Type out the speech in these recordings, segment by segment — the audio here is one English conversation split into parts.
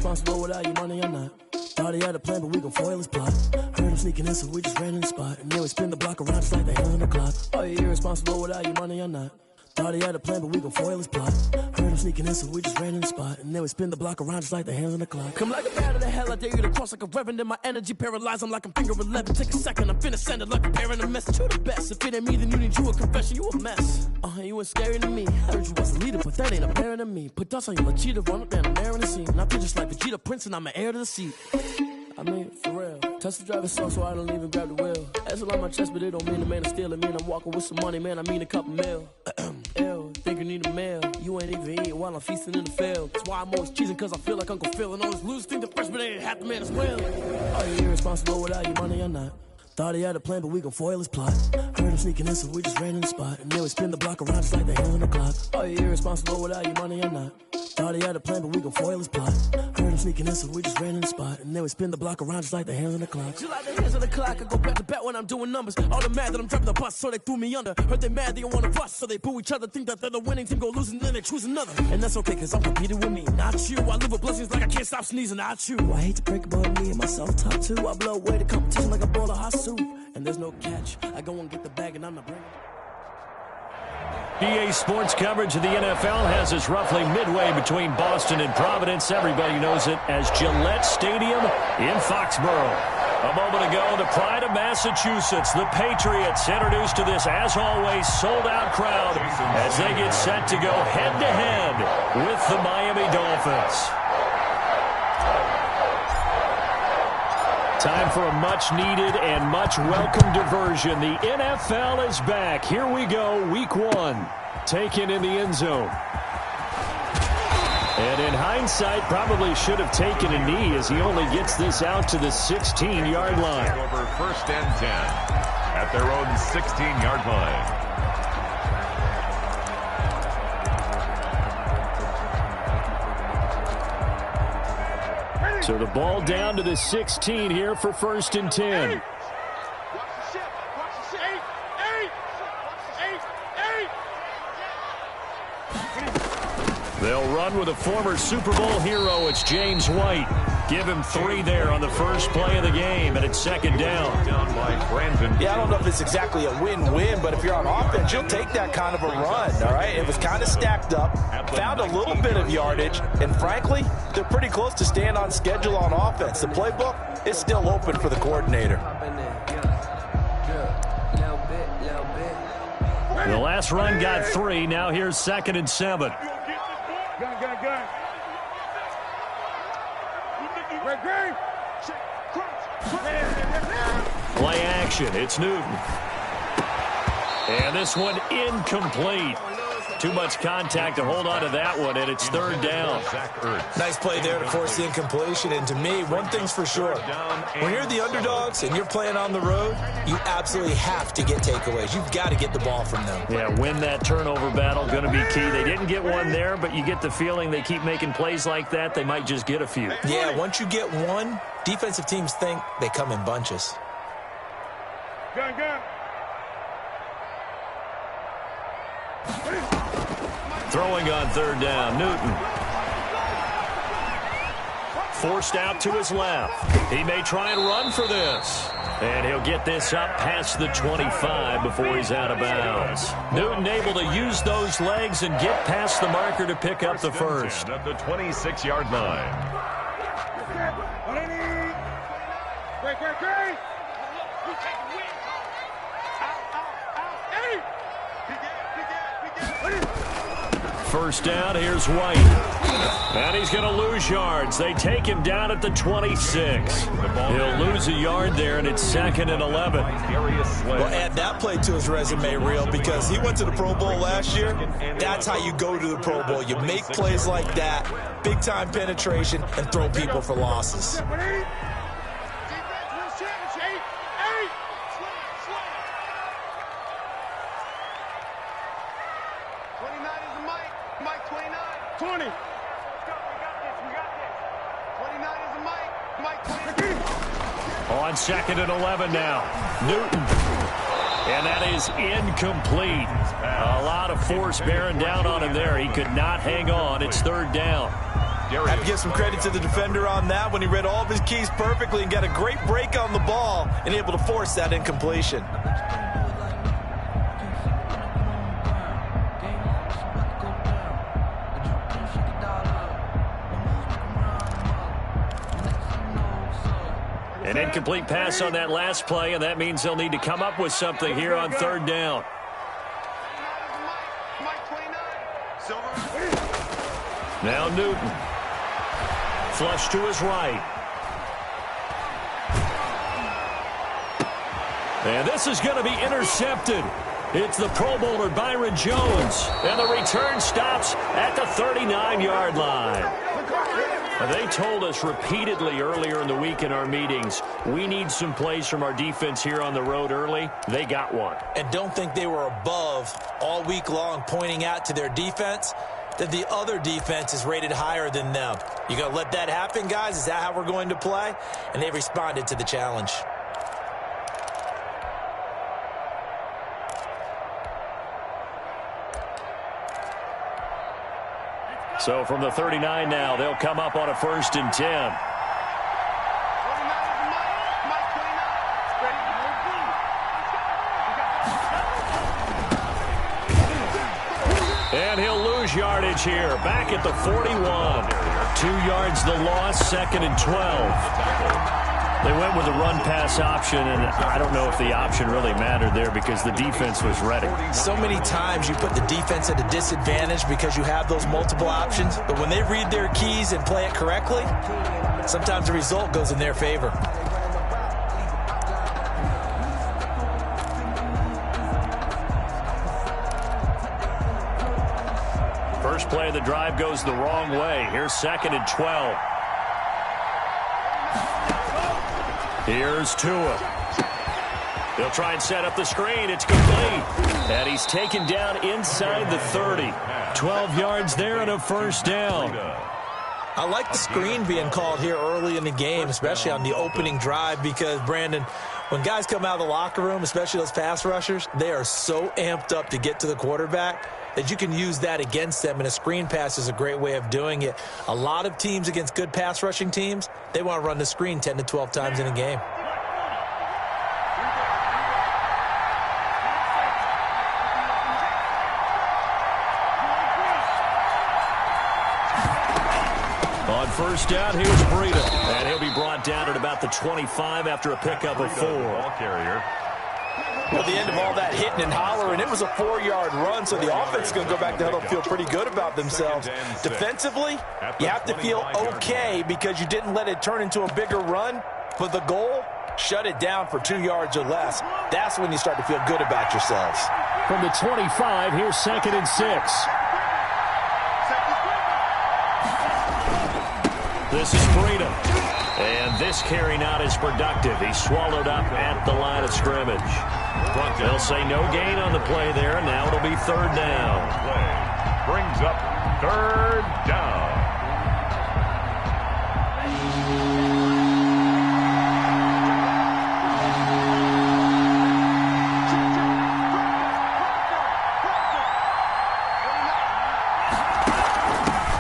irresponsible without your money or not. Thought he had a plan, but we gon' foil his plot. Heard him sneaking in, so we just ran in the spot. And then we spin the block around just like the hands on the clock. Are you irresponsible without your money or not? Thought he had a plan, but we gon' foil his plot. Heard him sneaking in, so we just ran in the spot. And then we spin the block around just like the hands on the clock. Come like a bat of the hell, I dare you to cross like a reverend. In my energy paralyzed, I'm like I'm finger 11. Take a second, I'm finna send it like a parent a message. You the best, if it ain't me, then you need you a confession. You a mess, you ain't scary to me. Heard you was a leader, but that ain't apparent to me. Put dust on you, Vegeta, run up there and air in the scene. And I feel just like Vegeta Prince, and I'm an heir to the seat. I mean, for real. Touch the driver's side so I don't even grab the wheel. That's on my chest, but it don't mean the man is stealing. Mean I'm walking with some money, man, I mean a couple mil. Ew, think you need a meal. You ain't even eating while I'm feasting in the field. That's why I'm always cheesing, cause I feel like Uncle Phil. And all this losers think the freshman ain't half the man as well. Are you irresponsible without your money or not? Thought he had a plan, but we gon' foil his plot. Heard him sneaking in, so we just ran in the spot. And then we spin the block around just like the hands on the clock. Are you irresponsible without your money or not? Thought he had a plan, but we gon' foil his plot. Heard him sneaking in, so we just ran in the spot. And then we spin the block around just like the hands on the clock. Just like the hands on the clock, I go back to back when I'm doing numbers. All the mad that I'm driving the bus, so they threw me under. Heard they mad, they don't wanna bust, so they boo each other. Think that they're the winning team, go losing, then they choose another. And that's okay, cause I'm competing with me, not you. I live with blessings like I can't stop sneezing, not you. I hate to break it, but me and myself top two. I blow away the competition like a bowl of hot soup. And there's no catch. I go and get the bag and I'm not bringing it. EA Sports coverage of the NFL has us roughly midway between Boston and Providence. Everybody knows it as Gillette Stadium in Foxborough. A moment ago, the pride of Massachusetts, the Patriots, introduced to this, as always, sold-out crowd as they get set to go head-to-head with the Miami Dolphins. Time for a much-needed and much-welcome diversion. The NFL is back. Here we go, Week 1. Taken in the end zone. And in hindsight, probably should have taken a knee as he only gets this out to the 16-yard line. Over 1st and 10 at their own 16-yard line. So the ball down to the 16 here for 1st and 10. They'll run with a former Super Bowl hero. It's James White. Give him 3 there on the first play of the game, and it's 2nd down. Yeah, I don't know if it's exactly a win-win, but if you're on offense, you'll take that kind of a run, all right? It was kind of stacked up, found a little bit of yardage, and frankly, they're pretty close to staying on schedule on offense. The playbook is still open for the coordinator. The last run got 3. Now here's 2nd and 7. Play action. It's Newton. And this one incomplete. Too much contact to hold on to that one, and it's 3rd down. Nice play there to force the incompletion. And to me, one thing's for sure. When you're the underdogs and you're playing on the road, you absolutely have to get takeaways. You've got to get the ball from them. Yeah, win that turnover battle, going to be key. They didn't get one there, but you get the feeling they keep making plays like that, they might just get a few. Yeah, once you get one, defensive teams think they come in bunches. Gun. Throwing on 3rd down, Newton. Forced out to his left. He may try and run for this. And he'll get this up past the 25 before he's out of bounds. Newton able to use those legs and get past the marker to pick up the first. At the 26-yard line. Great. 1st down, here's White. And he's going to lose yards. They take him down at the 26. He'll lose a yard there, and it's 2nd and 11. Well, add that play to his resume, Real, because he went to the Pro Bowl last year. That's how you go to the Pro Bowl. You make plays like that, big-time penetration, and throw people for losses. On 2nd and 11 now. Newton. And that is incomplete. A lot of force bearing down on him there. He could not hang on. It's 3rd down. I have to give some credit to the defender on that when he read all of his keys perfectly and got a great break on the ball and able to force that incompletion. An incomplete pass on that last play, and that means they'll need to come up with something here on third down. Now Newton. Flush to his right. And this is going to be intercepted. It's the Pro Bowler Byron Jones. And the return stops at the 39-yard line. They told us repeatedly earlier in the week in our meetings, we need some plays from our defense here on the road early. They got one. And don't think they were above all week long pointing out to their defense that the other defense is rated higher than them. You going to let that happen, guys? Is that how we're going to play? And they responded to the challenge. So from the 39 now, they'll come up on a 1st and 10. And he'll lose yardage here. Back at the 41. 2 yards the loss, 2nd and 12. They went with the run-pass option, and I don't know if the option really mattered there because the defense was ready. So many times you put the defense at a disadvantage because you have those multiple options, but when they read their keys and play it correctly, sometimes the result goes in their favor. First play of the drive goes the wrong way. Here's 2nd and 12. Here's Tua. He'll try and set up the screen. It's complete. And he's taken down inside the 30. 12 yards there and a 1st down. I like the screen being called here early in the game, especially on the opening drive, because, Brandon, when guys come out of the locker room, especially those pass rushers, they are so amped up to get to the quarterback that you can use that against them, and a screen pass is a great way of doing it. A lot of teams against good pass rushing teams, they want to run the screen 10 to 12 times in a game. On 1st down, here's Breida. And he'll be brought down at about the 25 after a pickup of 4. Ball carrier. At the end of all that hitting and hollering, it was a 4-yard run, so the offense is going to go back to huddle and feel pretty good about themselves. Defensively, you have to feel okay because you didn't let it turn into a bigger run, but the goal, shut it down for 2 yards or less. That's when you start to feel good about yourselves. From the 25, here's 2nd and 6. This is Breida. And this carry not as productive. He's swallowed up at the line of scrimmage. They'll say no gain on the play there. Now it'll be 3rd down. Play brings up 3rd down.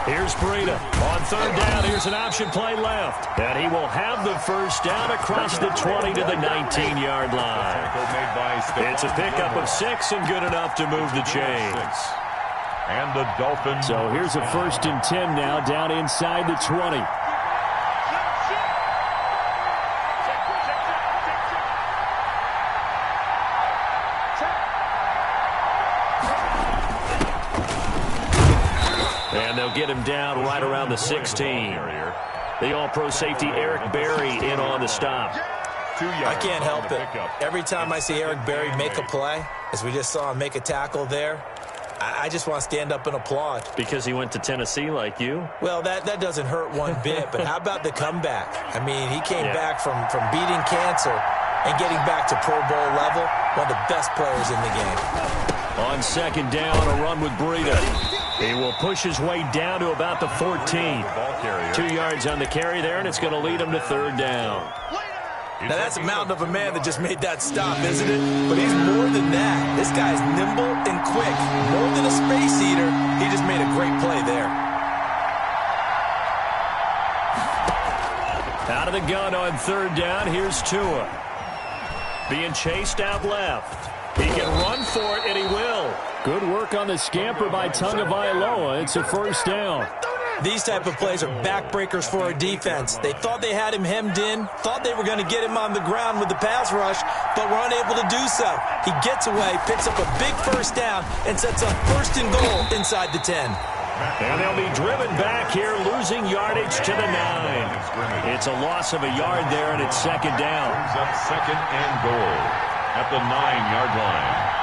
Here's Breida. On 3rd down, here's an option play left. And he will have the 1st down across the 20 to the 19-yard line. It's a pickup of 6 and good enough to move the chains. And the Dolphins. So here's a 1st and 10 now down inside the 20. And they'll get him down right around the 16. The all-pro safety Eric Berry in on the stop. I can't help it. Every time I see Eric Berry make a play, as we just saw him make a tackle there, I just want to stand up and applaud. Because he went to Tennessee like you? Well, that doesn't hurt one bit, but how about the comeback? I mean, he came back from beating cancer and getting back to Pro Bowl level, one of the best players in the game. On 2nd down, a run with Breida. He will push his way down to about the 14. 2 yards on the carry there, and it's going to lead him to 3rd down. Now, that's a mountain of a man that just made that stop, isn't it? But he's more than that. This guy's nimble and quick. More than a space eater, he just made a great play there. Out of the gun on third down. Here's Tua. Being chased out left. He can run for it, and he will. Good work on the scamper by Tagovailoa. It's a first down. These type of plays are backbreakers for our defense. They thought they had him hemmed in, thought they were going to get him on the ground with the pass rush, but were unable to do so. He gets away, picks up a big first down, and sets up first and goal inside the 10. And they'll be driven back here, losing yardage to the 9. It's a loss of a yard there, and it's second down. Brings up second and goal at the 9-yard line.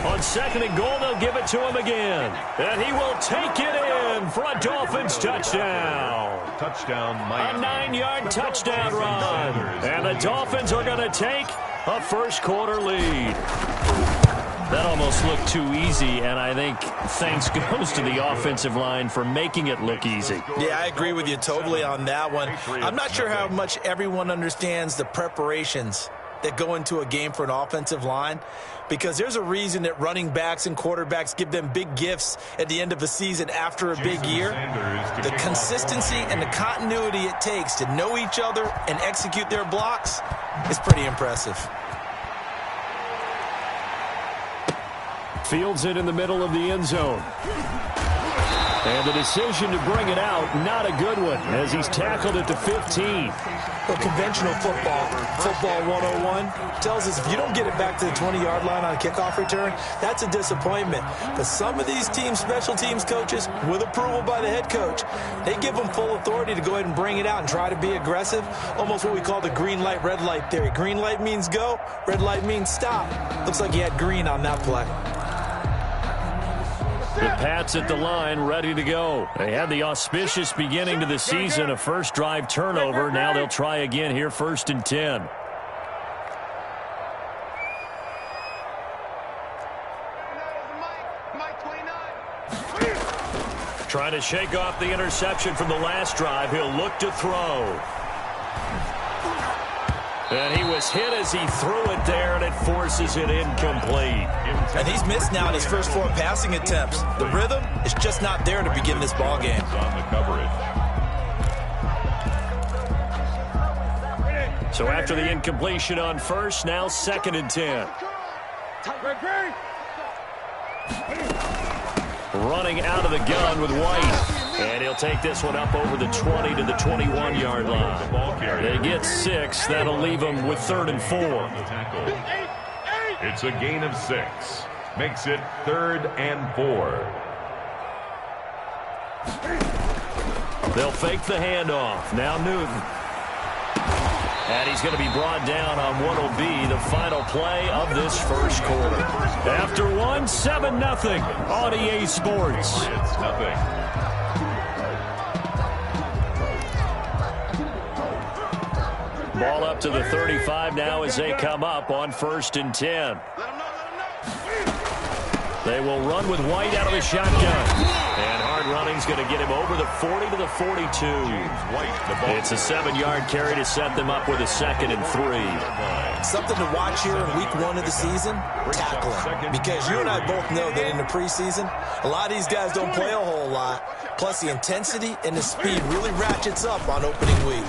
On second and goal, they'll give it to him again. And he will take it in for a Dolphins touchdown. Touchdown, Miami. A 9-yard touchdown run. And the Dolphins are going to take a first-quarter lead. That almost looked too easy, and I think thanks goes to the offensive line for making it look easy. Yeah, I agree with you totally on that one. I'm not sure how much everyone understands the preparations that go into a game for an offensive line, because there's a reason that running backs and quarterbacks give them big gifts at the end of a season after a big year. The consistency and the continuity it takes to know each other and execute their blocks is pretty impressive. Fields it in the middle of the end zone. And the decision to bring it out, not a good one, as he's tackled at the 15. Well, conventional football 101, tells us if you don't get it back to the 20-yard line on a kickoff return, that's a disappointment. But some of these teams, special teams coaches, with approval by the head coach, they give them full authority to go ahead and bring it out and try to be aggressive, almost what we call the green light, red light theory. Green light means go, red light means stop. Looks like he had green on that play. The Pats at the line, ready to go. They had the auspicious beginning to the season, a first drive turnover. Now they'll try again here, first and 10. Trying to shake off the interception from the last drive. He'll look to throw. And he was hit as he threw it there, and it forces it incomplete. And he's missed now in his first 4 passing attempts. The rhythm is just not there to begin this ball game. On the coverage. So after the incompletion on first, now second and 10. Running out of the gun with White. And he'll take this one up over the 20 to the 21-yard line. They get 6. That'll leave them with 3rd and 4. It's a gain of 6. Makes it 3rd and 4. They'll fake the handoff. Now Newton. And he's going to be brought down on what will be the final play of this first quarter. After one, 7-0 on EA Sports. It's nothing. Ball up to the 35 now as they come up on first and 10. They will run with White out of the shotgun. And hard running's going to get him over the 40 to the 42. It's a 7-yard carry to set them up with a 2nd and 3. Something to watch here in week 1 of the season, tackling. Because you and I both know that in the preseason, a lot of these guys don't play a whole lot. Plus, the intensity and the speed really ratchets up on opening week.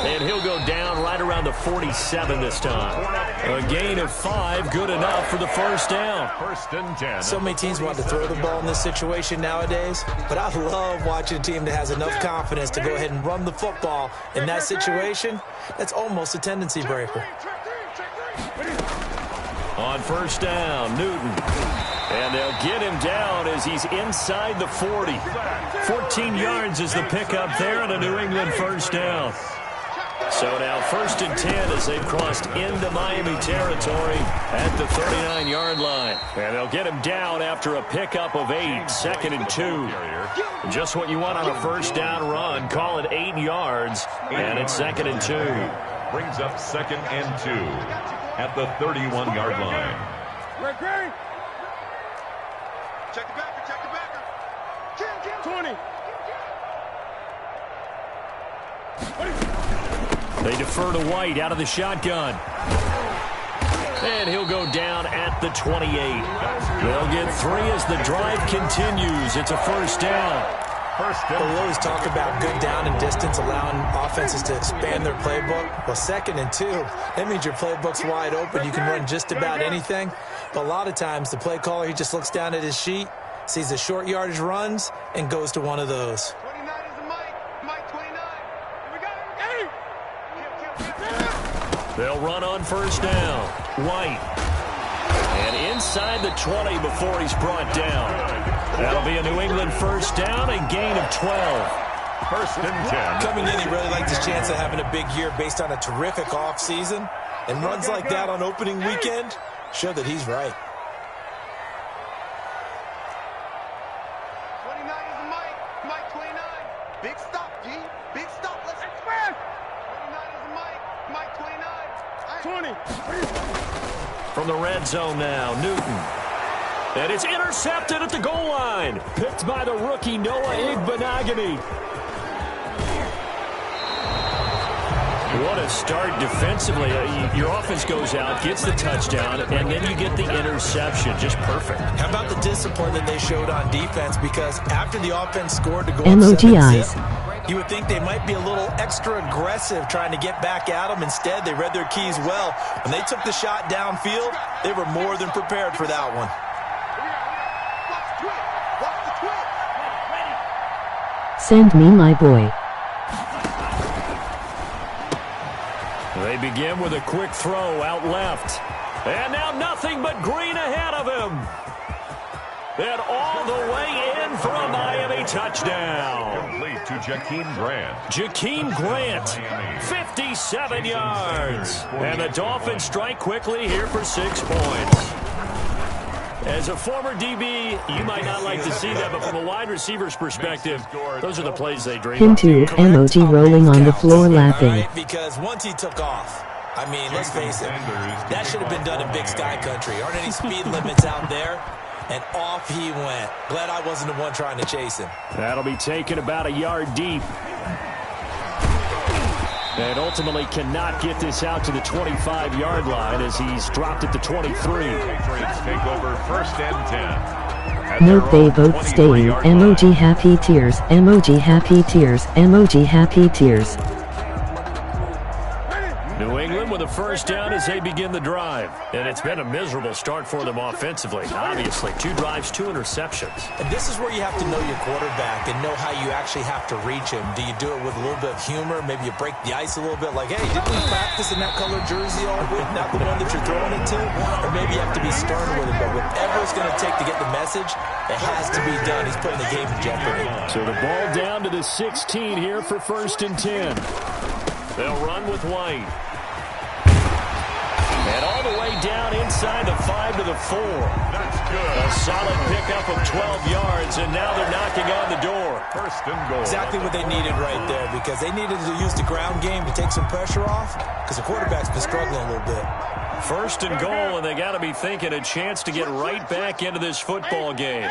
And he'll go down right around the 47 this time. A gain of 5, good enough for the first down. First and 10. So many teams want to throw the ball in this situation nowadays, but I love watching a team that has enough confidence to go ahead and run the football in that situation. That's almost a tendency breaker. On first down, Newton. And they'll get him down as he's inside the 40. 14 yards is the pickup there and a New England first down. So now first and 10 as they've crossed into Miami territory at the 39-yard line. And they'll get him down after a pickup of 8, 2nd and 2. Just what you want on a first down run. Call it 8 yards, and it's 2nd and 2. Brings up 2nd and 2 at the 31-yard line. Check the backer, check the backer. 20. They defer to White out of the shotgun. And he'll go down at the 28. They'll get 3 as the drive continues. It's a first down. Well, we always talk about good down and distance, allowing offenses to expand their playbook. Well, 2nd and 2, that means your playbook's wide open. You can run just about anything. But a lot of times, the play caller, he just looks down at his sheet, sees the short yardage runs, and goes to one of those. 29 is a Mike 29. We got it. They'll run on first down. White. And inside the 20 before he's brought down. That'll be a New England first down, a gain of 12. First and 10. Coming in, he really liked his chance of having a big year based on a terrific offseason. And runs like that on opening weekend show that he's right. 29 is a Mike 29. Big stop, G. Big stop. Let's expand. 29 is a Mike 29. 20. From the red zone now, Newton. And it's intercepted at the goal line. Picked by the rookie Noah Igbenogany. What a start defensively. Your offense goes out, gets the touchdown, and then you get the interception. Just perfect. How about the discipline that they showed on defense? Because after the offense scored to go MOGIs. 7-zip, you would think they might be a little extra aggressive trying to get back at them. Instead, they read their keys well. When they took the shot downfield, they were more than prepared for that one. Send me my boy. They begin with a quick throw out left. And now nothing but green ahead of him. And all the way in for a Miami touchdown. Complete to Jakeem Grant. Jakeem Grant, 57 yards. And the Dolphins strike quickly here for 6 points. As a former DB, you might not like to see that, but from a wide receiver's perspective, those are the plays they dream of. Into emoji rolling on the floor laughing. Right, because once he took off, I mean, let's face it, that should have been done in Big Sky Country. Aren't any speed limits out there? And off he went. Glad I wasn't the one trying to chase him. That'll be taken about a yard deep. And ultimately cannot get this out to the 25-yard line as he's dropped at the 23. Patriots take over first and 10. Note they both staying. Emoji happy tears. Emoji happy tears. Emoji happy tears. New England with a first down as they begin the drive. And it's been a miserable start for them offensively. Obviously, 2 drives, 2 interceptions. And this is where you have to know your quarterback and know how you actually have to reach him. Do you do it with a little bit of humor? Maybe you break the ice a little bit like, hey, didn't we practice in that colored jersey all week? Not the one that you're throwing it to? Or maybe you have to be stern with it. But whatever it's going to take to get the message, it has to be done. He's putting the game in jeopardy. So the ball down to the 16 here for first and 10. They'll run with White. And all the way down inside the 5 to the 4. That's good. A solid pickup of 12 yards, and now they're knocking on the door. First and goal. Exactly what they needed right there, because they needed to use the ground game to take some pressure off, because the quarterback's been struggling a little bit. First and goal, and they got to be thinking a chance to get right back into this football game.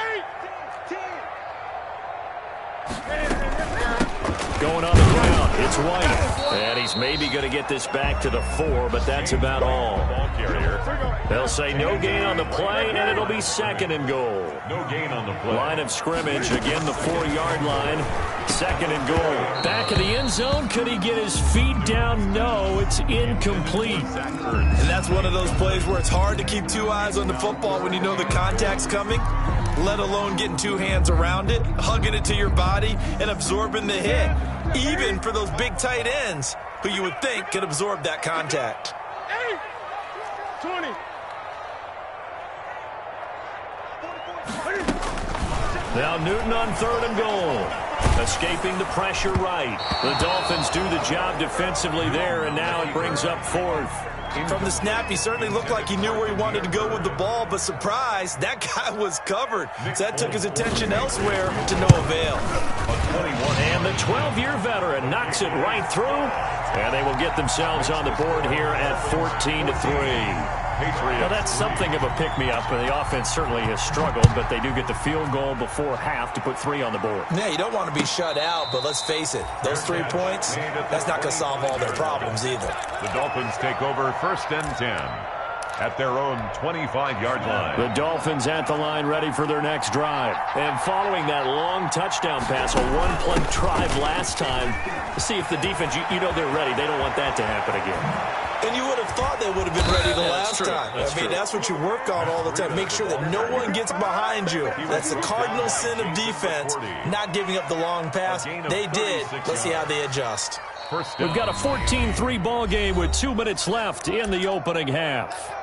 Going on the ground, it's White. And he's maybe going to get this back to the 4, but that's about all. They'll say no gain on the play, and it'll be second and goal. No gain on the play. Line of scrimmage, again the 4-yard line. Second and goal. Back of the end zone, could he get his feet down? No, it's incomplete. And that's one of those plays where it's hard to keep 2 eyes on the football when you know the contact's coming, let alone getting 2 hands around it, hugging it to your body, and absorbing the hit. Even for those big tight ends who you would think could absorb that contact. 20. Now Newton on third and goal. Escaping the pressure right. The Dolphins do the job defensively there, and now it brings up fourth. From the snap, he certainly looked like he knew where he wanted to go with the ball, but surprise, that guy was covered. So that took his attention elsewhere to no avail. And the 12-year veteran knocks it right through, and they will get themselves on the board here at 14-3. Well, that's something of a pick-me-up, and the offense certainly has struggled, but they do get the field goal before half to put 3 on the board. Yeah, you don't want to be shut out, but let's face it, those 3 points, that's not going to solve all their problems either. The Dolphins take over first and 10. at their own 25-yard line. The Dolphins at the line ready for their next drive. And following that long touchdown pass, a one-play drive last time, see if the defense, you know they're ready. They don't want that to happen again. And you would have thought they would have been ready the last time. That's what you work on all the time. Make sure that no one gets behind you. That's the cardinal sin of defense, not giving up the long pass. They did. Let's see how they adjust. We've got a 14-3 ball game with 2 minutes left in the opening half.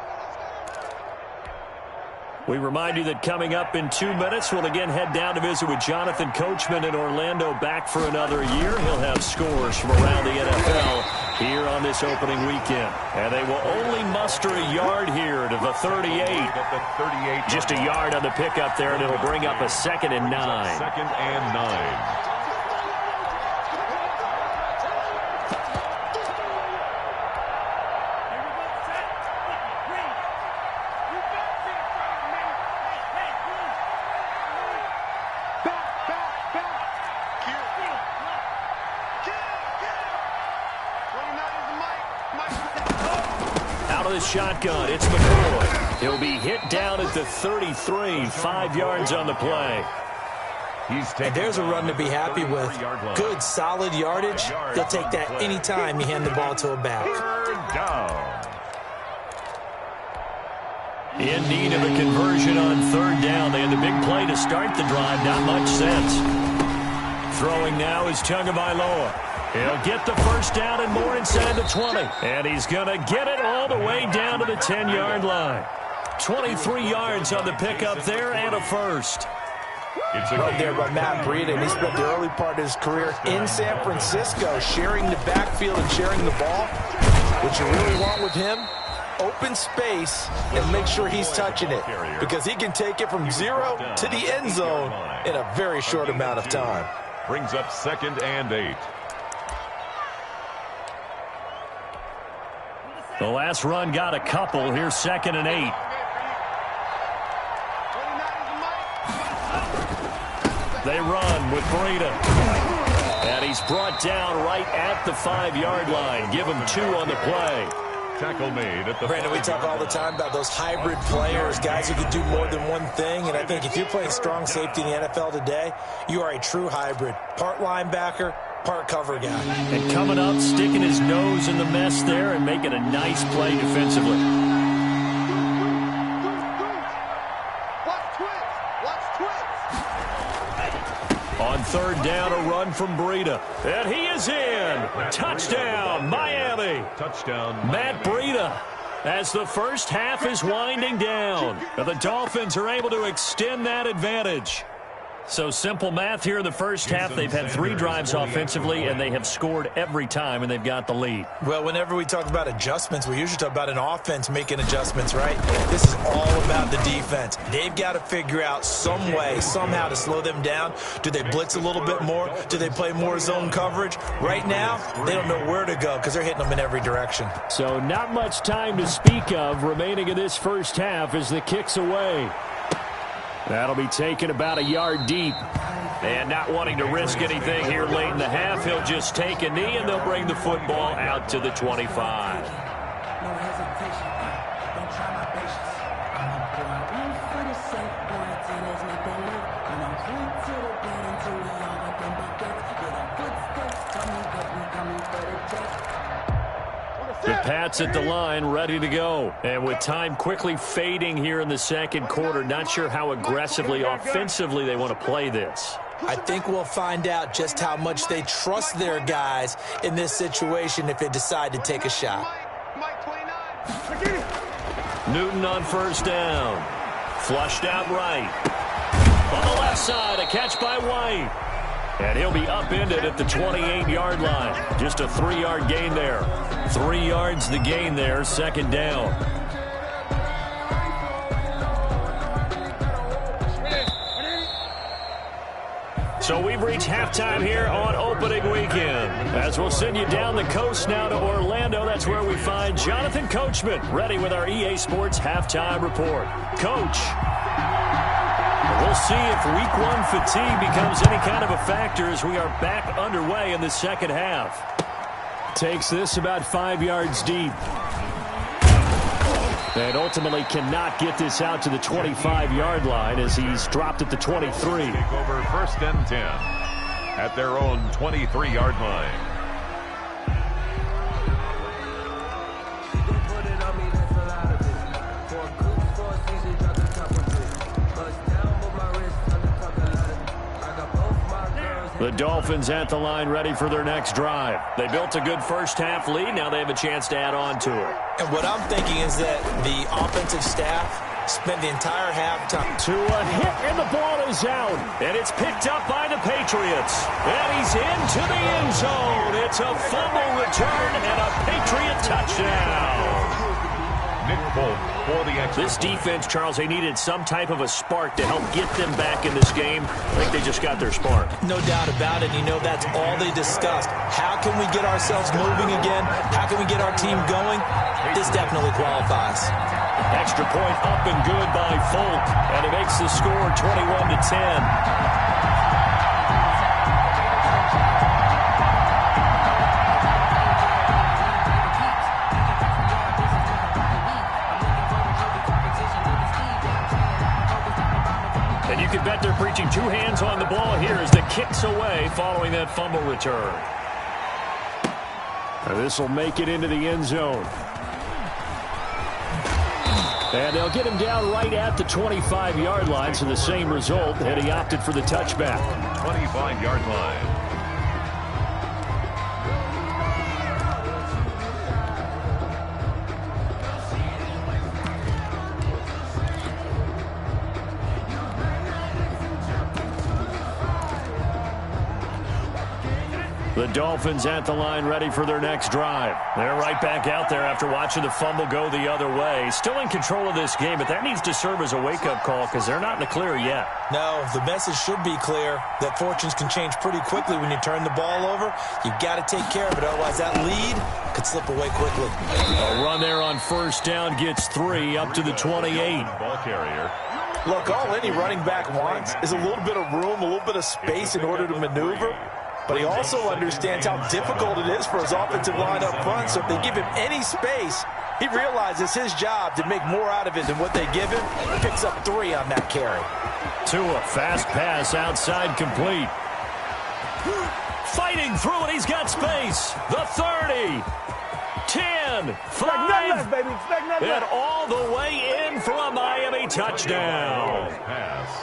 We remind you that coming up in 2 minutes, we'll again head down to visit with Jonathan Coachman in Orlando, back for another year. He'll have scores from around the NFL here on this opening weekend. And they will only muster a yard here to the 38. Just a yard on the pickup there, and it'll bring up a 2nd and 9. 2nd and 9. Shotgun, it's McCoy. He'll be hit down at the 33, 5 yards on the play. And there's a run to be happy with. Good, solid yardage. They'll take that anytime you hand the ball to a back. In need of a conversion on 3rd down. They had the big play to start the drive. Not much sense. Throwing now is Tagovailoa. He'll get the first down and more inside the 20. And he's going to get it all the way down to the 10-yard line. 23 yards on the pickup there and a first. Right there by Matt Breida, and he spent the early part of his career in San Francisco sharing the backfield and sharing the ball. What you really want with him, open space and make sure he's touching it, because he can take it from 0 to the end zone in a very short amount of time. Brings up 2nd and 8. The last run got a couple. Here's 2nd and 8. They run with Breida. And he's brought down right at the 5-yard line. Give him 2 on the play. Tackle made at the Brandon, we talk all the time about those hybrid players, guys who can do more than one thing. And I think if you're playing strong safety in the NFL today, you are a true hybrid. Part linebacker, part cover guy. And coming up, sticking his nose in the mess there and making a nice play defensively. On 3rd down, a run from Breida. And he is in. Touchdown, Miami. Touchdown, Matt Breida. As the first half is winding down, the Dolphins are able to extend that advantage. So simple math here in the first half. They've had 3 drives offensively, and they have scored every time, and they've got the lead. Well, whenever we talk about adjustments, we usually talk about an offense making adjustments, right? This is all about the defense. They've got to figure out some way, somehow to slow them down. Do they blitz a little bit more? Do they play more zone coverage? Right now, they don't know where to go because they're hitting them in every direction. So not much time to speak of remaining in this first half as the kick's away. That'll be taken about a yard deep. And not wanting to risk anything here late in the half, he'll just take a knee, and they'll bring the football out to the 25. The Pats at the line, ready to go. And with time quickly fading here in the second quarter, not sure how aggressively, offensively they want to play this. I think we'll find out just how much they trust their guys in this situation if they decide to take a shot. Newton on 1st down. Flushed out right. On the left side, a catch by White. And he'll be upended at the 28-yard line. Just a 3-yard gain there. 3 yards the gain there, 2nd down. So we've reached halftime here on opening weekend. As we'll send you down the coast now to Orlando, that's where we find Jonathan Coachman, ready with our EA Sports halftime report. Coach, we'll see if week 1 fatigue becomes any kind of a factor as we are back underway in the second half. Takes this about 5 yards deep. And ultimately cannot get this out to the 25-yard line as he's dropped at the 23. Take over 1st and 10 at their own 23-yard line. The Dolphins at the line ready for their next drive. They built a good first-half lead. Now they have a chance to add on to it. And what I'm thinking is that the offensive staff spent the entire halftime. To a hit, and the ball is out. And it's picked up by the Patriots. And he's into the end zone. It's a fumble return and a Patriot touchdown. Nick Folk for the extra. This defense, Charles, they needed some type of a spark to help get them back in this game. I think they just got their spark. No doubt about it. You know, that's all they discussed. How can we get ourselves moving again? How can we get our team going? This definitely qualifies. Extra point up and good by Folk. And it makes the score 21-10. You can bet they're preaching two hands on the ball here as the kick's away following that fumble return. This will make it into the end zone. And they'll get him down right at the 25-yard line, so the same result, and he opted for the touchback. 25-yard line. The Dolphins at the line ready for their next drive. They're right back out there after watching the fumble go the other way. Still in control of this game, but that needs to serve as a wake-up call because they're not in the clear yet. No, the message should be clear that fortunes can change pretty quickly when you turn the ball over. You've got to take care of it, otherwise that lead could slip away quickly. A run there on first down gets 3 up to the 28. Ball carrier. Look, all any running back wants is a little bit of room, a little bit of space in order to maneuver. But he also understands how difficult it is for his offensive line up front. So if they give him any space, he realizes his job to make more out of it than what they give him. He picks up 3 on that carry. Tua, fast pass outside complete. Fighting through it, he's got space. The 30. 10, 5, and all the way in for a Miami touchdown.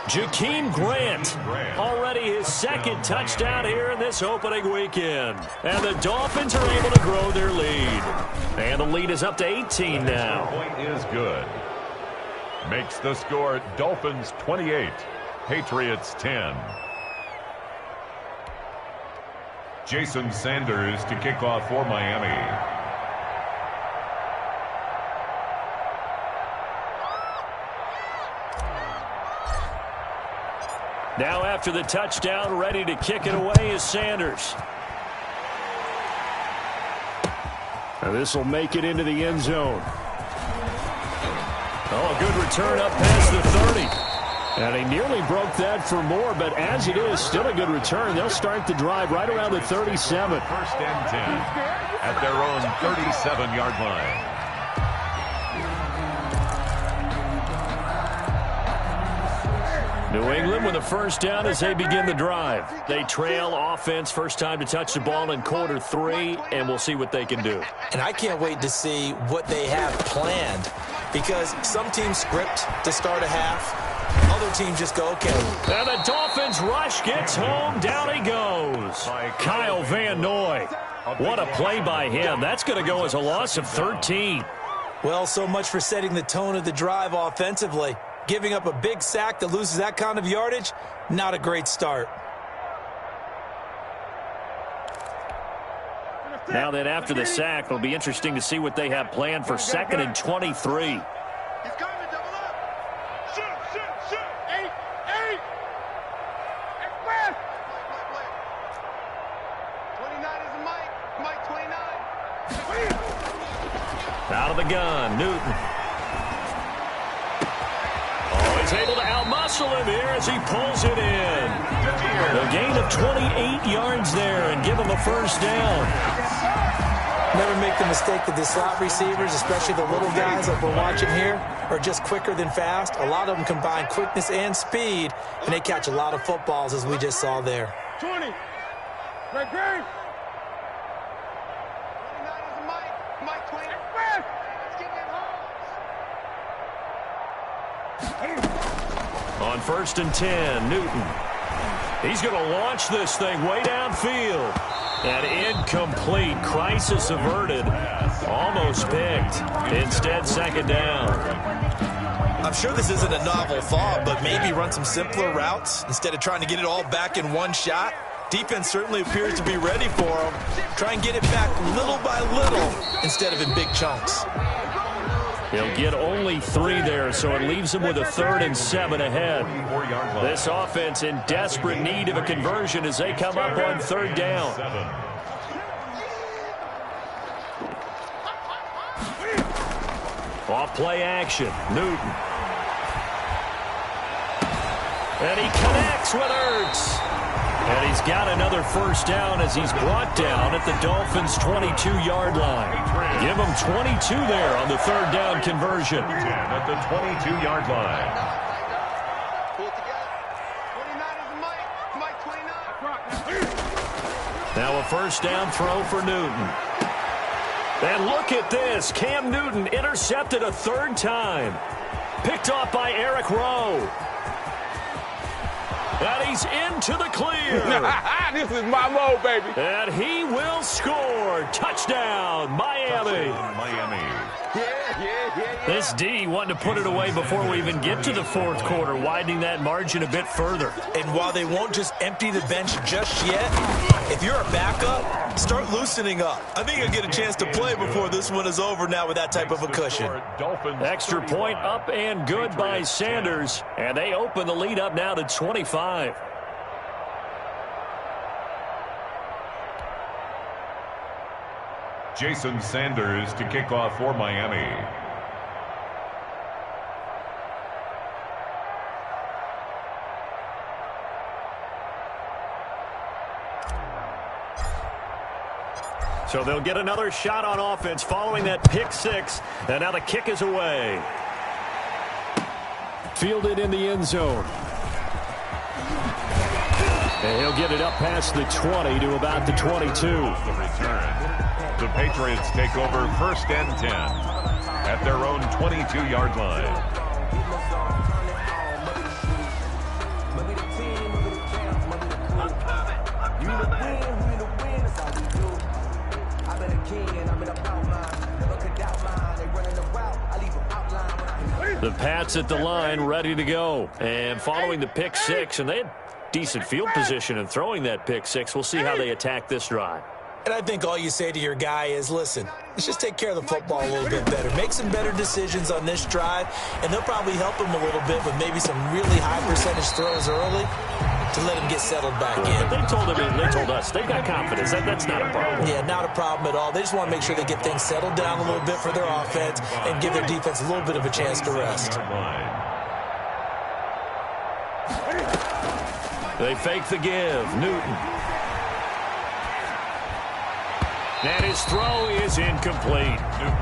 Jakeem Grant, already his second touchdown here in this opening weekend. And the Dolphins are able to grow their lead. And the lead is up to 18 now. Point is good. Makes the score Dolphins 28, Patriots 10. Jason Sanders to kick off for Miami. Now after the touchdown, ready to kick it away is Sanders. And this will make it into the end zone. Oh, a good return up past the 30. And he nearly broke that for more, but as it is, still a good return. They'll start the drive right around the 37. 1st and 10 at their own 37-yard line. New England with a first down as they begin the drive. They trail offense, first time to touch the ball in quarter 3, and we'll see what they can do. And I can't wait to see what they have planned, because some teams script to start a half. Other teams just go, okay. And the Dolphins rush gets home. Down he goes. Kyle Van Noy. What a play by him. That's going to go as a loss of 13. Well, so much for setting the tone of the drive offensively. Giving up a big sack that loses that kind of yardage, not a great start. Now then, after the sack, it'll be interesting to see what they have planned for 2nd and 23. He's coming, double up. Shoot. 8. Express. 29 is a Mike 29. Out of the gun, Newton. He's able to outmuscle him here as he pulls it in. A gain of 28 yards there and give him a first down. Never make the mistake that the slot receivers, especially the little guys like we're watching here, are just quicker than fast. A lot of them combine quickness and speed, and they catch a lot of footballs, as we just saw there. 20. Great game. 29 is Mike 20. Let's get that home. On 1st and 10, Newton. He's going to launch this thing way downfield. And incomplete. Crisis averted. Almost picked. Instead, 2nd down. I'm sure this isn't a novel thought, but maybe run some simpler routes instead of trying to get it all back in one shot. Defense certainly appears to be ready for him. Try and get it back little by little instead of in big chunks. He'll get only 3 there, so it leaves him with a 3rd and 7 ahead. This offense in desperate need of a conversion as they come up on 3rd down. Off play action, Newton. And he connects with Ertz. And he's got another 1st down as he's brought down at the Dolphins' 22-yard line. Give him 22 there on the 3rd down conversion. At the 22-yard line. Pull it together. 29 is Mike 29. Now a 1st down throw for Newton. And look at this. Cam Newton intercepted a 3rd time. Picked off by Eric Rowe. And he's into the clear. This is my mode, baby. And he will score. Touchdown, Miami. This D wanting to put it away before we even get to the 4th quarter, widening that margin a bit further. And while they won't just empty the bench just yet, if you're a backup, start loosening up. I think you'll get a chance to play before this one is over now with that type of a cushion. Extra point up and good by Sanders. And they open the lead up now to 25. Jason Sanders to kick off for Miami. So they'll get another shot on offense following that pick 6. And now the kick is away. Fielded in the end zone. And he'll get it up past the 20 to about the 22. The return. The Patriots take over 1st and 10 at their own 22-yard line. The Pats at the line, ready to go. And following the pick 6, and they had decent field position in throwing that pick 6. We'll see how they attack this drive. And I think all you say to your guy is, listen, let's just take care of the football a little bit better. Make some better decisions on this drive, and they'll probably help him a little bit with maybe some really high percentage throws early to let him get settled back in. But they told us, they've got confidence. That's not a problem. Yeah, not a problem at all. They just want to make sure they get things settled down a little bit for their offense and give their defense a little bit of a chance to rest. They fake the give. Newton. And his throw is incomplete.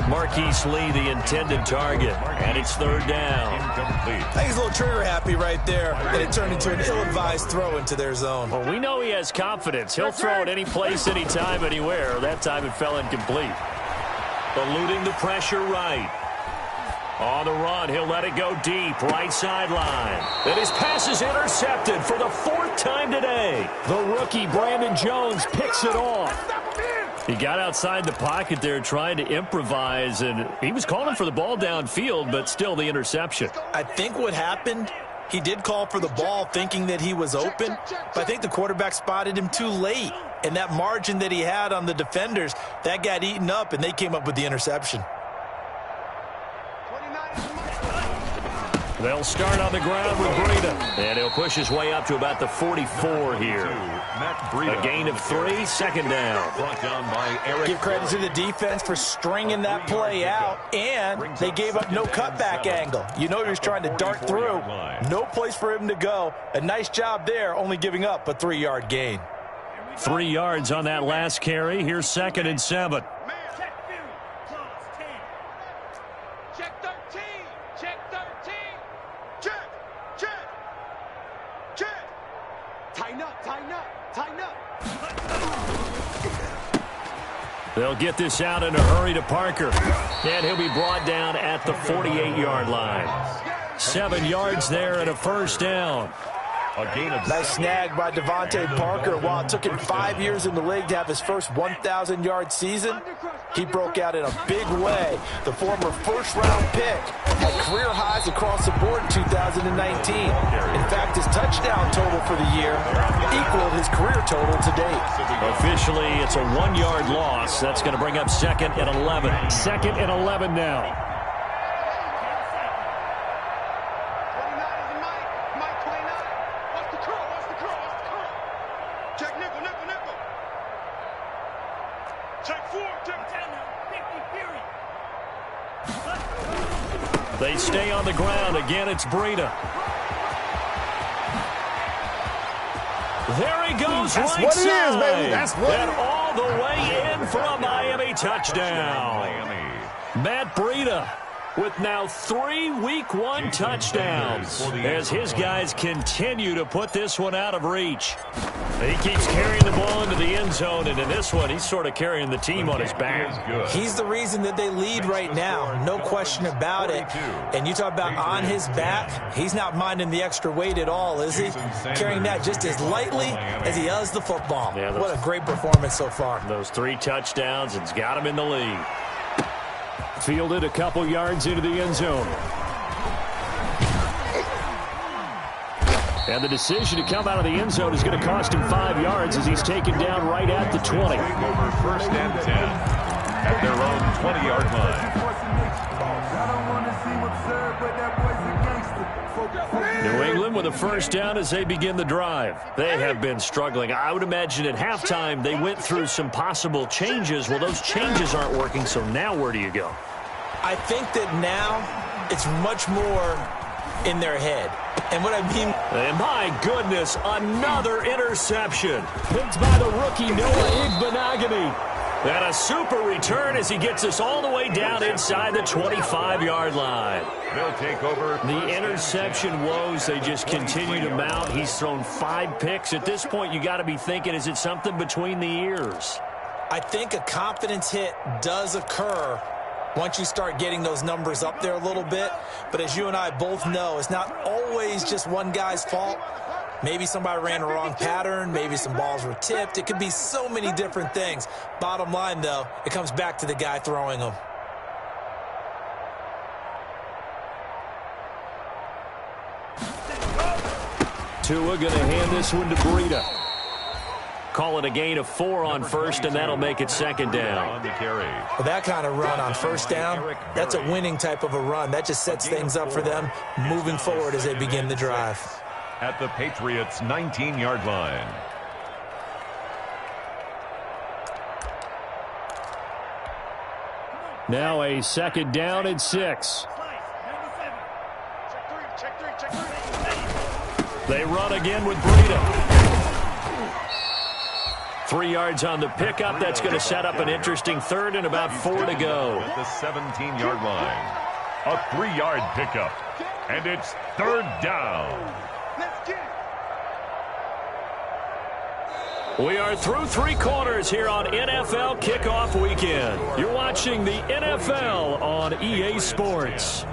Marquise Lee, the intended target. And it's 3rd down. Incomplete. I think he's a little trigger happy right there, and it turned into an ill-advised throw into their zone. Well, we know he has confidence. He'll throw it any place, anytime, anywhere. That time it fell incomplete. Eluding the pressure right. On the run, he'll let it go deep, right sideline. And his pass is intercepted for the 4th time today. The rookie, Brandon Jones, picks it off. He got outside the pocket there trying to improvise, and he was calling for the ball downfield, but still the interception. I think what happened, he did call for the ball thinking that he was open, but I think the quarterback spotted him too late. And that margin that he had on the defenders, that got eaten up, and they came up with the interception. They'll start on the ground with Breida. And he'll push his way up to about the 44 here. A gain of 3, 2nd down. Give credit to the defense for stringing that play out, and they gave up no cutback angle. You know he was trying to dart through. No place for him to go. A nice job there, only giving up a 3-yard gain. 3 yards on that last carry. Here's 2nd and 7. Tighten up. They'll get this out in a hurry to Parker. And he'll be brought down at the 48-yard line. 7 yards there and a first down. Nice snag by Devontae Parker. While it took him 5 years in the league to have his first 1,000-yard season, he broke out in a big way. The former first-round pick had career highs across the board in 2019. In fact, his touchdown total for the year equaled his career total to date. Officially, it's a 1-yard loss. That's going to bring up 2nd and 11. 2nd and 11 now. They stay on the ground. Again, it's Breida. There he goes, That's right what it side. is, baby. That's what and all the way in for a Miami touchdown. Matt Breida with now 3 Week 1 touchdowns as his guys continue to put this one out of reach. He keeps carrying the ball into the end zone, and in this one, he's sort of carrying the team on his back. He's the reason that they lead right now, no question about it. And you talk about on his back, he's not minding the extra weight at all, is he? Carrying that just as lightly as he does the football. Yeah, what a great performance so far. Those 3 touchdowns, it's got him in the lead. Fielded a couple yards into the end zone. And the decision to come out of the end zone is going to cost him 5 yards as he's taken down right at the 20. Over 1st and 10 at their own 20-yard line. New England with a first down as they begin the drive. They have been struggling. I would imagine at halftime they went through some possible changes. Well, those changes aren't working, so now where do you go? I think that now it's much more in their head. And what I mean... And my goodness, another interception. Picked by the rookie Noah Igbenogany. And a super return as he gets us all the way down inside the 25-yard line. They'll take over. The interception woes, they just continue to mount. He's thrown 5 picks. At this point, you got to be thinking, is it something between the ears? I think a confidence hit does occur once you start getting those numbers up there a little bit. But as you and I both know, it's not always just one guy's fault. Maybe somebody ran a wrong pattern. Maybe some balls were tipped. It could be so many different things. Bottom line, though, it comes back to the guy throwing them. Tua going to hand this one to Breida. Call it a gain of 4 on first, and that'll make it 2nd down. Well, that kind of run on first down, that's a winning type of a run. That just sets things up for them moving forward as they begin the drive. At the Patriots' 19-yard line. Now a 2nd down and 6. They run again with Breida. 3 yards on the pickup. That's going to set up an interesting 3rd and about 4 to go. At the 17-yard line. A 3-yard pickup. And it's 3rd down. We are through 3 quarters here on NFL Kickoff Weekend. You're watching the NFL on EA Sports.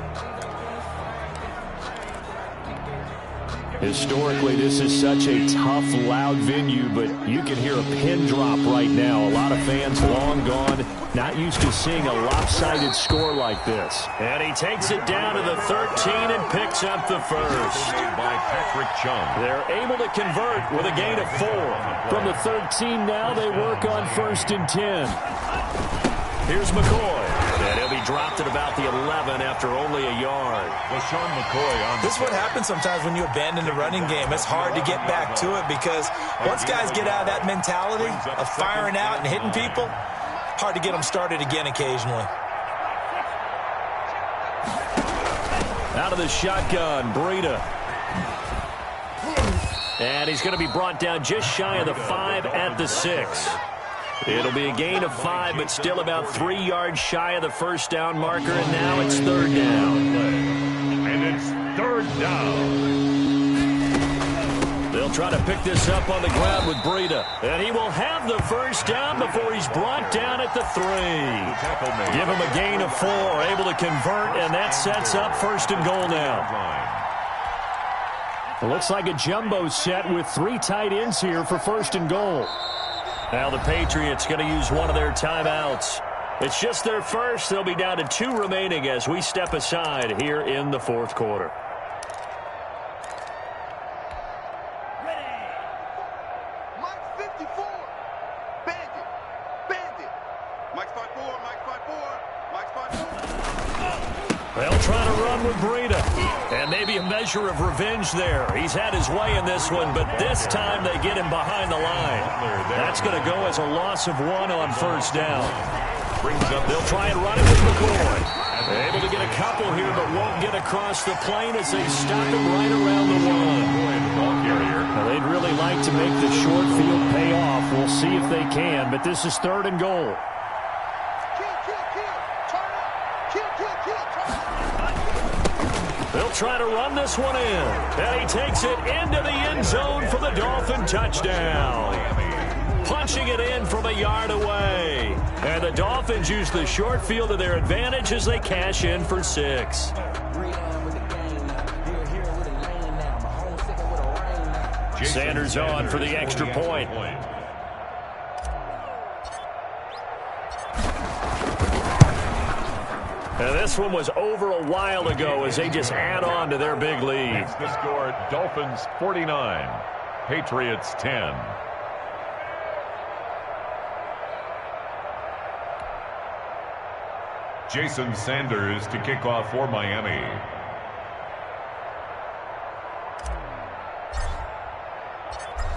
Historically, this is such a tough, loud venue, but you can hear a pin drop right now. A lot of fans long gone, not used to seeing a lopsided score like this. And he takes it down to the 13 and picks up the first. By Patrick Chung. They're able to convert with a gain of 4. From the 13 now, they work on 1st and 10. Here's McCoy. And he'll be dropped at about the 11 after only a yard. LaShawn McCoy on. This is what happens sometimes when you abandon the running game. It's hard to get back to it because once guys get out of that mentality of firing out and hitting people, hard to get them started again occasionally. Out of the shotgun, Breida. And he's going to be brought down just shy of the 5 at the 6. It'll be a gain of 5, but still about 3 yards shy of the first down marker, and now it's 3rd down. And it's 3rd down. They'll They'll try to pick this up on the ground with Breida. And he will have the first down before he's brought down at the 3. Give him a gain of 4, able to convert, and that sets up 1st and goal now. It looks like a jumbo set with 3 tight ends here for 1st and goal. Now the Patriots going to use one of their timeouts. It's just their first. They'll be down to 2 remaining as we step aside here in the 4th quarter. They'll try to run with Breida. And maybe a measure of revenge there. He's had his way in this one, but this time they get him behind the line. That's going to go as a loss of 1 on 1st down. They'll try and run it with McCoy. They're able to get a couple here, but won't get across the plane as they stop him right around the 1. Now, they'd really like to make the short field pay off. We'll see if they can, but this is 3rd and goal. They'll try to run this one in. And he takes it into the end zone for the Dolphin touchdown. Punching it in from a yard away. And the Dolphins use the short field to their advantage as they cash in for 6. Sanders on for the extra point. And this one was over a while ago as they just add on to their big lead. It's the score, Dolphins 49, Patriots 10. Jason Sanders to kick off for Miami.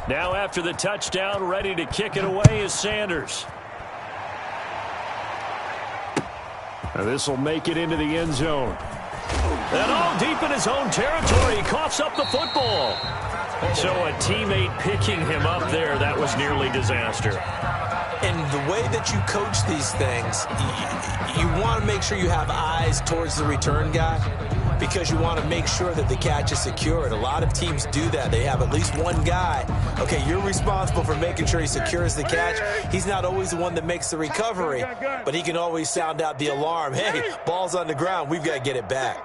Now after the touchdown, ready to kick it away is Sanders. Now this will make it into the end zone. And all deep in his own territory, he coughs up the football. So a teammate picking him up there, that was nearly disaster. And the way that you coach these things, you want to make sure you have eyes towards the return guy because you want to make sure that the catch is secured. A lot of teams do that. They have at least one guy. Okay, you're responsible for making sure he secures the catch. He's not always the one that makes the recovery, but he can always sound out the alarm. Hey, ball's on the ground. We've got to get it back.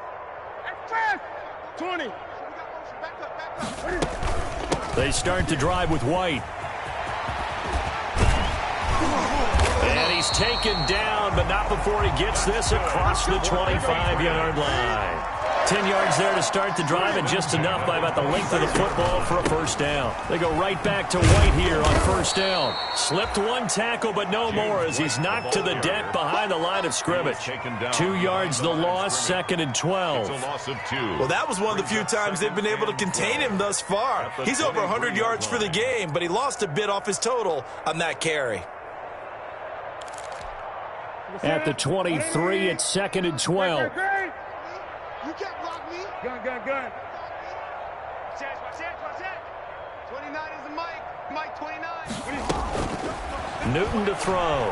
20. They start to drive with White. And he's taken down, but not before he gets this across the 25-yard line. 10 yards there to start the drive, and just enough by about the length of the football for a first down. They go right back to White here on first down. Slipped one tackle, but no more as he's knocked to the deck behind the line of scrimmage. 2 yards the loss, 2nd and 12. Well, that was one of the few times they've been able to contain him thus far. He's over 100 yards for the game, but he lost a bit off his total on that carry. At the 23, it's 2nd and 12. You can't block me. Gun. Watch that. 29 is the mic. Mike 29. Newton to throw.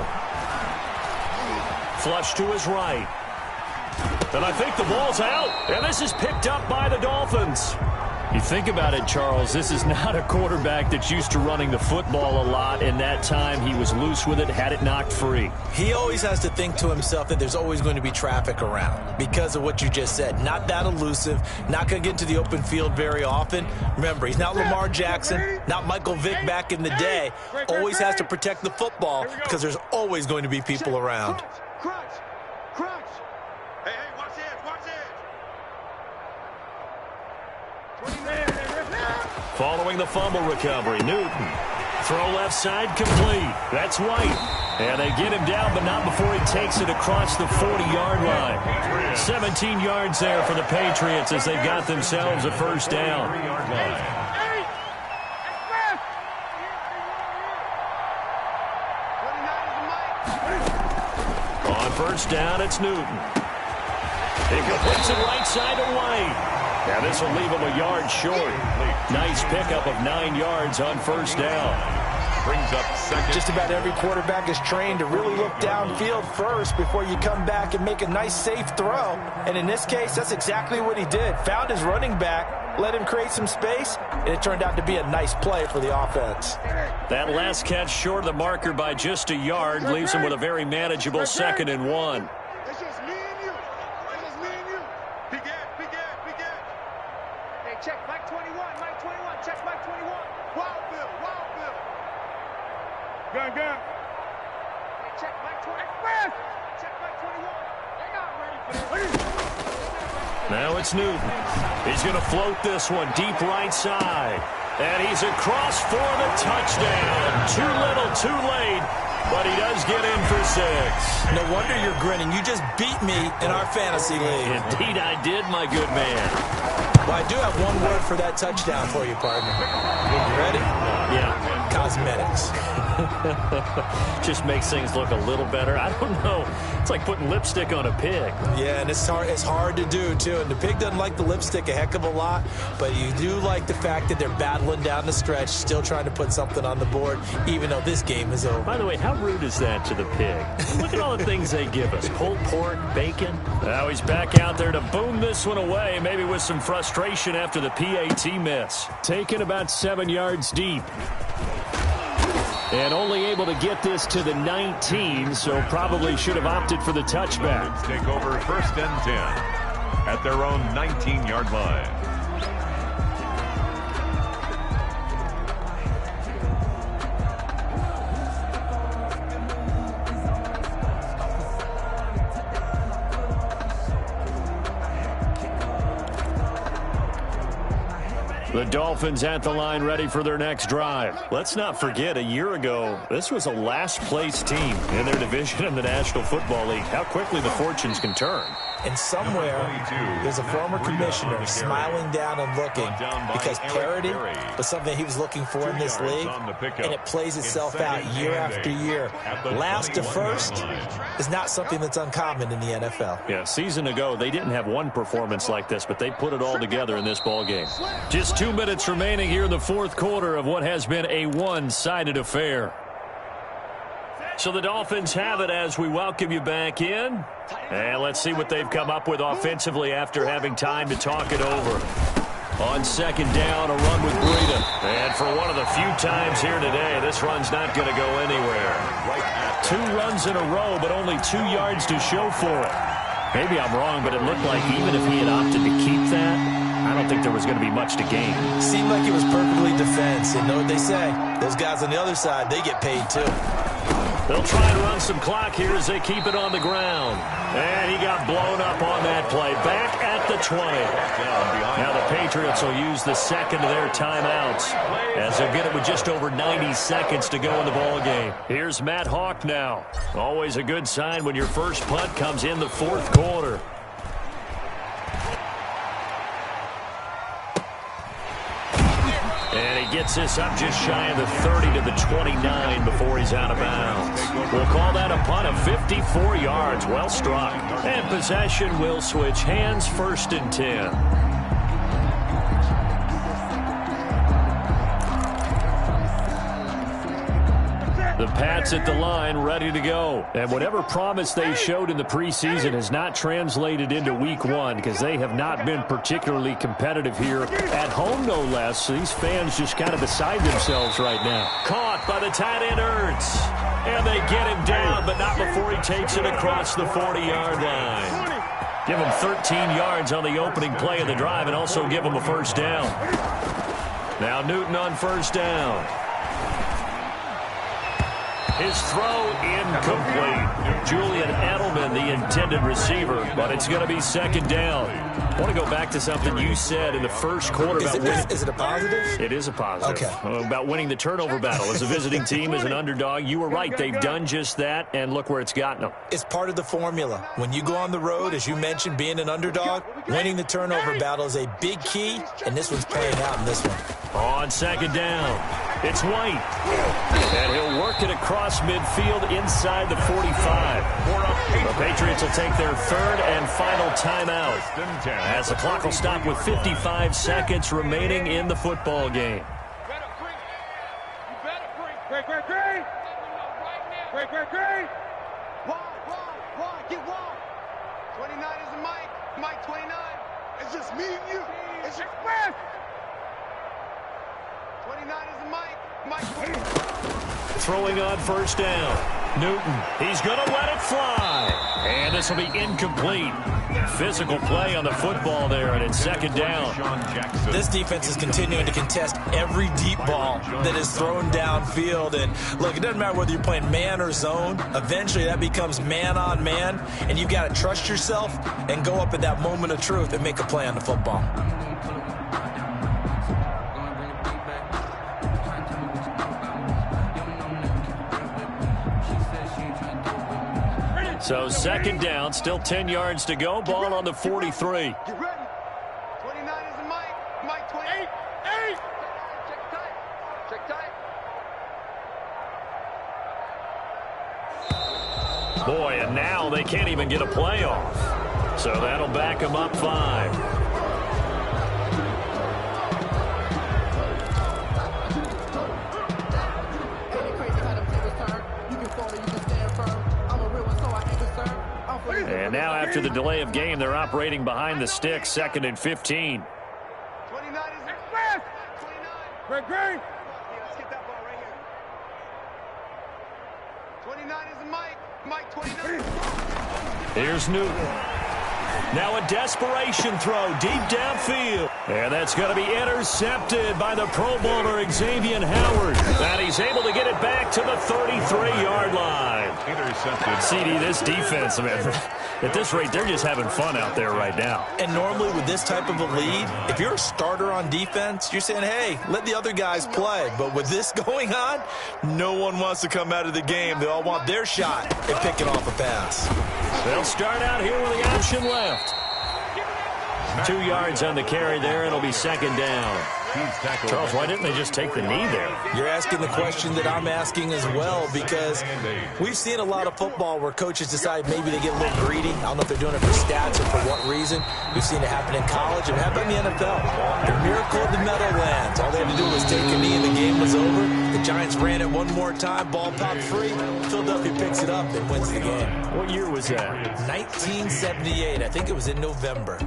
Flush to his right. And I think the ball's out. And this is picked up by the Dolphins. You think about it, Charles, this is not a quarterback that's used to running the football a lot. In that time, he was loose with it, had it knocked free. He always has to think to himself that there's always going to be traffic around because of what you just said. Not that elusive, not going to get into the open field very often. Remember, he's not Lamar Jackson, not Michael Vick back in the day. Always has to protect the football because there's always going to be people around. Crunch. Hey, watch this. Following the fumble recovery, Newton. Throw left side complete. That's White. And they get him down, but not before he takes it across the 40-yard line. 17 yards there for the Patriots as they've got themselves a first down. On first down, it's Newton. He completes it right side to White. Now this will leave him a yard short. Nice pickup of 9 yards on first down. Brings up second. Just about every quarterback is trained to really look downfield first before you come back and make a nice safe throw. And in this case, that's exactly what he did. Found his running back, let him create some space, and it turned out to be a nice play for the offense. That last catch short of the marker by just a yard leaves him with a very manageable 2nd and 1. It's just me and you. It's just me and you. Big gap, big gap, big gap. Hey, check Mike 21, Mike 21, check Mike 21. Wild Bill, Wild Bill. Gun. Hey, check Mike 21. Express! Check Mike 21. They're not ready for this. Now it's Newton. He's going to float this one deep right side. And he's across for the touchdown. Too little, too late. But he does get in for 6. No wonder you're grinning. You just beat me in our fantasy league. Indeed I did, my good man. Well, I do have one word for that touchdown for you, partner. You ready? Yeah. Cosmetics. Just makes things look a little better. I don't know. It's like putting lipstick on a pig. Yeah, and it's hard to do, too. And the pig doesn't like the lipstick a heck of a lot, but you do like the fact that they're battling down the stretch, still trying to put something on the board, even though this game is over. By the way, how rude is that to the pig? Look at all the things they give us. Pulled pork, bacon. Now he's back out there to boom this one away, maybe with some frustration after the PAT miss. Taken about 7 yards deep. And only able to get this to the 19, so probably should have opted for the touchback. Dolphins take over 1st and 10 at their own 19-yard line. The Dolphins at the line ready for their next drive. Let's not forget, a year ago, this was a last-place team in their division in the National Football League. How quickly the fortunes can turn. And somewhere, there's a former commissioner smiling down and looking because parity was something he was looking for in this league, and it plays itself out year after year. Last to first is not something that's uncommon in the NFL. Yeah, a season ago, they didn't have one performance like this, but they put it all together in this ballgame. Just 2 minutes remaining here in the 4th quarter of what has been a one-sided affair. So the Dolphins have it as we welcome you back in. And let's see what they've come up with offensively after having time to talk it over. On 2nd down, a run with Breida. And for one of the few times here today, this run's not going to go anywhere. 2 runs in a row, but only 2 yards to show for it. Maybe I'm wrong, but it looked like even if he had opted to keep that, I don't think there was going to be much to gain. Seemed like it was perfectly defense. And know what they say? Those guys on the other side, they get paid too. They'll try to run some clock here as they keep it on the ground. And he got blown up on that play. Back at the 20. Now the Patriots will use the 2nd of their timeouts as they'll get it with just over 90 seconds to go in the ballgame. Here's Matt Hawk now. Always a good sign when your first punt comes in the 4th quarter. And he gets this up just shy of the 30 to the 29 before he's out of bounds. We'll call that a punt of 54 yards. Well struck. And possession will switch hands. 1st and 10. The Pats at the line ready to go. And whatever promise they showed in the preseason has not translated into week 1 because they have not been particularly competitive here at home, no less. So these fans just kind of beside themselves right now. Caught by the tight end Ertz. And they get him down, but not before he takes it across the 40-yard line. Give him 13 yards on the opening play of the drive and also give him a 1st down. Now Newton on 1st down. His throw incomplete. Julian Edelman, the intended receiver, but it's going to be 2nd down. I want to go back to something you said in the 1st quarter about winning. Is it a positive? It is a positive. Okay. About winning the turnover battle. As a visiting team, as an underdog, you were right. They've done just that, and look where it's gotten them. It's part of the formula. When you go on the road, as you mentioned, being an underdog, winning the turnover battle is a big key, and this one's playing out in this one. On 2nd down. It's White. And he'll work it across midfield inside the 45. The Patriots will take their 3rd and final timeout as the clock will stop with 55 seconds remaining in the football game. Why? Get wide. 29 is the Mike. Mike 29. It's just me and you. It's express. 29 is the Mike 20. Throwing on first down. Newton, he's going to let it fly. And this will be incomplete. Physical play on the football there, and it's second down. This defense is continuing to contest every deep ball that is thrown downfield. And look, it doesn't matter whether you're playing man or zone. Eventually that becomes man on man, and you've got to trust yourself and go up at that moment of truth and make a play on the football. So second down, still 10 yards to go. Ball on the 43. Get ready. 29 is the Mike 28. 8. Check tight. Check tight. Boy, and now they can't even get a play off. So that'll back them up 5. And now after the delay of game, they're operating behind the sticks, 2nd and 15. 29 is express. 29. Green. Let's get that ball right here. 29 is the Mike 29. Here's Newton. Now a desperation throw deep downfield. And that's going to be intercepted by the Pro Bowler Xavier Howard. And he's able to get it back to the 33-yard line. Intercepted. CD, this defense, man, at this rate, they're just having fun out there right now. And normally with this type of a lead, if you're a starter on defense, you're saying, hey, let the other guys play. But with this going on, no one wants to come out of the game. They all want their shot at picking off a pass. They'll start out here with the option left. 2 yards on the carry there. It'll be second down. Charles, why didn't they just take the knee there? You're asking the question that I'm asking as well, because we've seen a lot of football where coaches decide maybe they get a little greedy. I don't know if they're doing it for stats or for what reason. We've seen it happen in college and happen in the NFL. The miracle of the Meadowlands. All they had to do was take a knee and the game was over. The Giants ran it one more time. Ball popped free. Philadelphia picks it up and wins the game. What year was that? 1978. I think it was in November.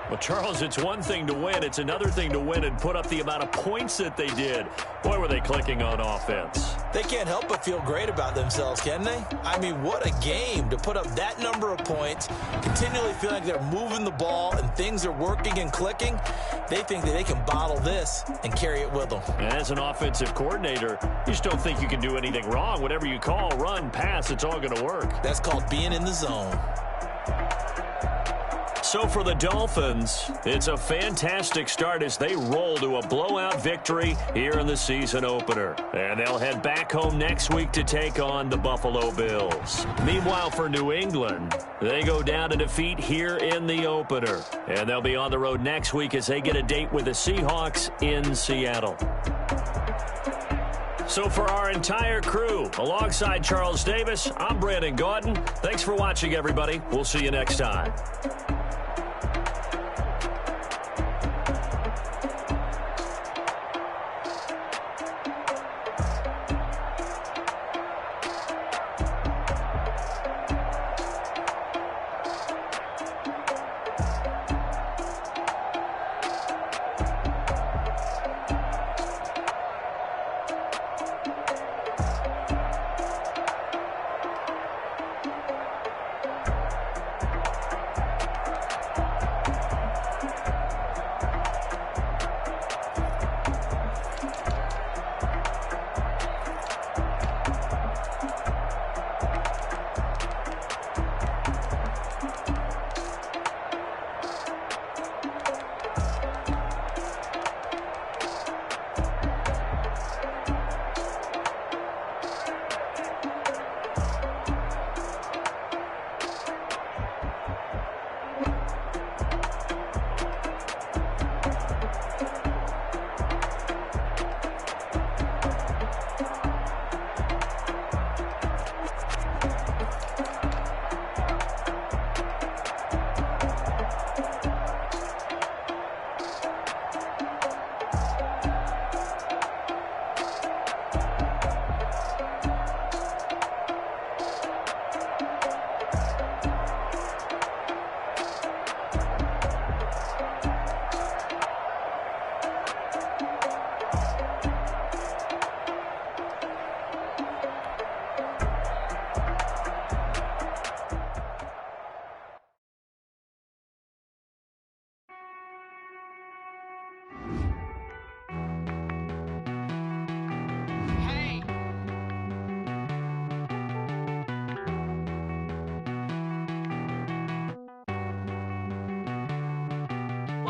Well, Charles, it's one thing to win. It's another thing to win and put up the amount of points that they did. Boy, were they clicking on offense. They can't help but feel great about themselves, can they? I mean, what a game to put up that number of points, continually feeling like they're moving the ball and things are working and clicking. They think that they can bottle this and carry it with them. As an offensive coordinator, you just don't think you can do anything wrong. Whatever you call, run, pass, it's all going to work. That's called being in the zone. So for the Dolphins, it's a fantastic start as they roll to a blowout victory here in the season opener. And they'll head back home next week to take on the Buffalo Bills. Meanwhile, for New England, they go down to defeat here in the opener. And they'll be on the road next week as they get a date with the Seahawks in Seattle. So for our entire crew, alongside Charles Davis, I'm Brandon Gaudin. Thanks for watching, everybody. We'll see you next time.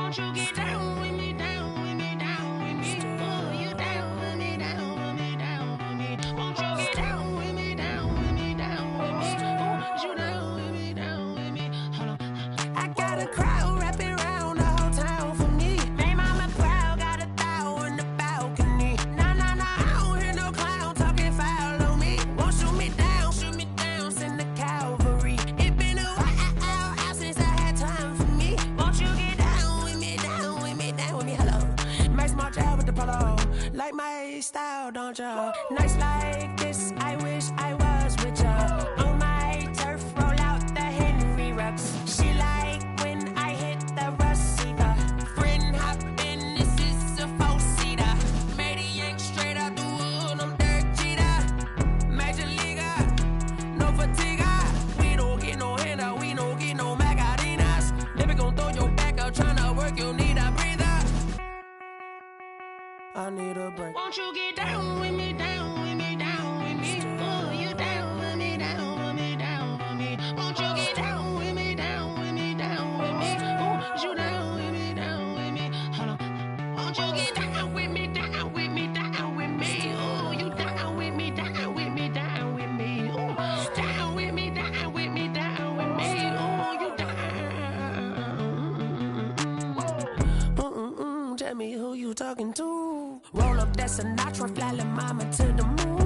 Won't you get down with me, down with me, down with me? Oh, you down with me, down with me, down with me. Won't you get down with me, down with me, down with me? Oh, you down with me, down with me? Hold on. I got a crowd wrapping around the whole town for me. They mama proud, got a thou in the balcony. Nah, nah, nah, I don't hear no clown talking foul on me. Won't shoot me down, send the cavalry. It been a while since I had time for me. Won't you get down with me, down with me, down with me? Hello. Max March out with the polo. Like my style, don't ya? Nights like this, I wish I was with ya. On my turf, roll out the Henry Rux. She like when I hit the receiver. Friend hop in, this is a four-seater. Made a yank straight out the wood, I'm Derek Jeter. Major leaguer, no fatigue. We don't get no handout, we don't get no Macarinas. Never gon' throw your back out, tryna work, you need a breather. I need a break. Won't you get down with me, down with me, down with me? Oh, you down with me, down with me, down with me? Won't you get down with me, down with me, down with me? Oh, you down with me, down with me? Hold on. Won't you get down with me, down with me, down with me? Oh, you down with me, down with me, down with me? Oh, down with me, down with me, down with me? Oh, you down. Tell me who you talking to. Roll up that Sinatra, fly la mama to the moon.